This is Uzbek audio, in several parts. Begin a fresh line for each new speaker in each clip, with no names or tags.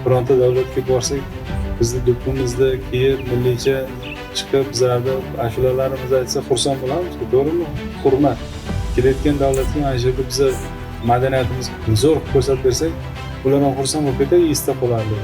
bironta davlatga borsak, bizni do'ppimizni kiyib, millicha chiqib, bizlarni ashulalarimizni aytsa xursand bo'lamiz, to'g'rimi? Hurmat. Kelayotgan davlatga mana shu yerda biza madaniyatimizni zo'r ko'rsatib bersak, ular ham xursand bo'lib ketadi, esda qoladi.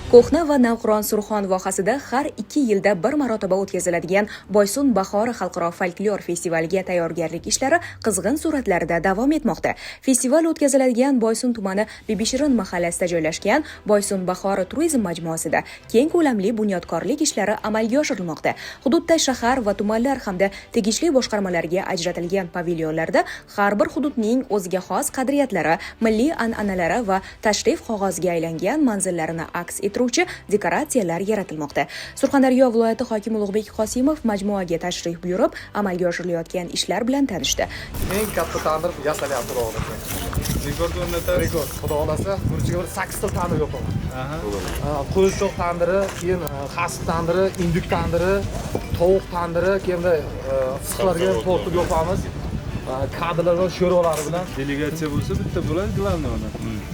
Ko'hna va Navqiron Surxon vohasida har 2 yilda bir marotaba o'tkaziladigan Boysun bahori xalqaro folklor festivaliga tayyorgarlik ishlari qizg'in sur'atlarda davom etmoqda. Festival o'tkaziladigan Boysun tumani Bibishirin mahallasida joylashgan Boysun bahori turizm majmuasida keng ko'lamli bunyodkorlik ishlari amalga oshirilmoqda. Hududda shahar va tumanlar hamda tegishli boshqarmalarga ajratilgan pavilyonlarda har bir hududning o'ziga xos qadriyatlari, milliy an'analari va tashrif qog'oziga aylangan manzillarini aks ettiruvchi dekoratsiyalar yaratilmoqda. Surxondaryo viloyati hokimi Ulug'bek Qosimov majmuaga tashrif buyurib, amalga oshirilayotgan ishlar bilan tanishdi.
Eng katta tandir yasalyapti xudo xohlasa.
Rekord o'rnatamiz.
Rekord. Xudo xohlasa, burchiga bir 8 ta tandir yopaman. Qo'yshoq tandiri, keyin xasib tandiri, indik tandiri, tovuq tandiri, keyin issiqlarga tortib yopamiz. Kadrlar va sho'rvalari bilan
Delegatsiya bo'lsa bitta bo'ladi, glavniy ona.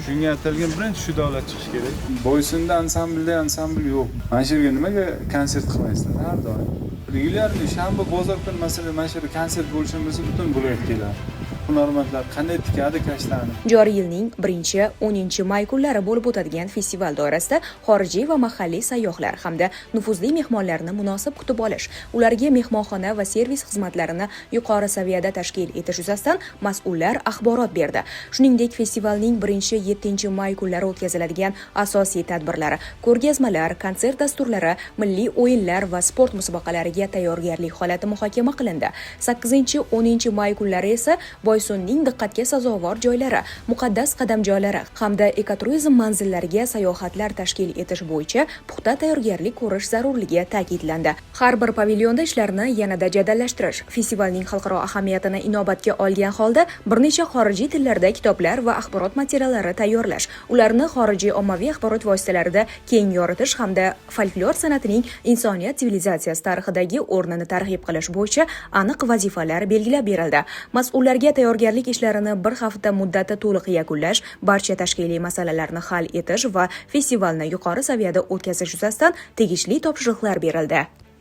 Shunga atalgan birinchi shu davlat chiqish kerak. Boysunda ansambl yo'q. Mana shu yerga nimaga konsert qilmaysizlar har doim? Regularniy shanba bozor kuni masalan mana shu yerda konsert bo'lishini bilsa butun viloyat keladi. Hunarmandlar qanday tikadi kashlarni.
Joriy yilning 1-10 may kunlari bo'lib o'tadigan festival doirasida xorijiy va mahalliy sayyohlar hamda nufuzli mehmonlarni munosib kutib olish, ularga mehmonxona va servis xizmatlarini yuqori saviyada tashkil etish yuzasidan mas'ullar axborot berdi. Shuningdek, festivalning 1-7 may kunlari o'tkaziladigan asosiy tadbirlari, ko'rgazmalar, konsert dasturlari, milliy o'yinlar va sport musobaqalariga tayyorgarlik holati muhokama qilindi. 8-10 may kunlari esa Boysunning diqqatga sazovor joylari, muqaddas qadamjoylari hamda ekoturizm manzillariga sayohatlar tashkil etish bo'yicha puxta tayyorgarlik ko'rish zarurligi ta'kidlandi. Har bir pavilyonda ishlarni yanada jadallashtirish, festivalning xalqaro ahamiyatini inobatga olgan holda bir necha xorijiy tillarda kitoblar va axborot materiallari tayyorlash, ularni xorijiy ommaviy axborot vositalarida keng yoritish hamda folklor san'atining insoniyat sivilizatsiyasi tarixidagi o'rnini targ'ib qilish bo'yicha aniq vazifalar belgilab berildi. Mas'ullarga tayyorgarlik ishlarini bir hafta muddatda to'liq yakunlash, barcha tashkiliy masalalarni hal etish va festivalni yuqori saviyada o'tkazish yuzasidan tegishli topshiriqlar berildi.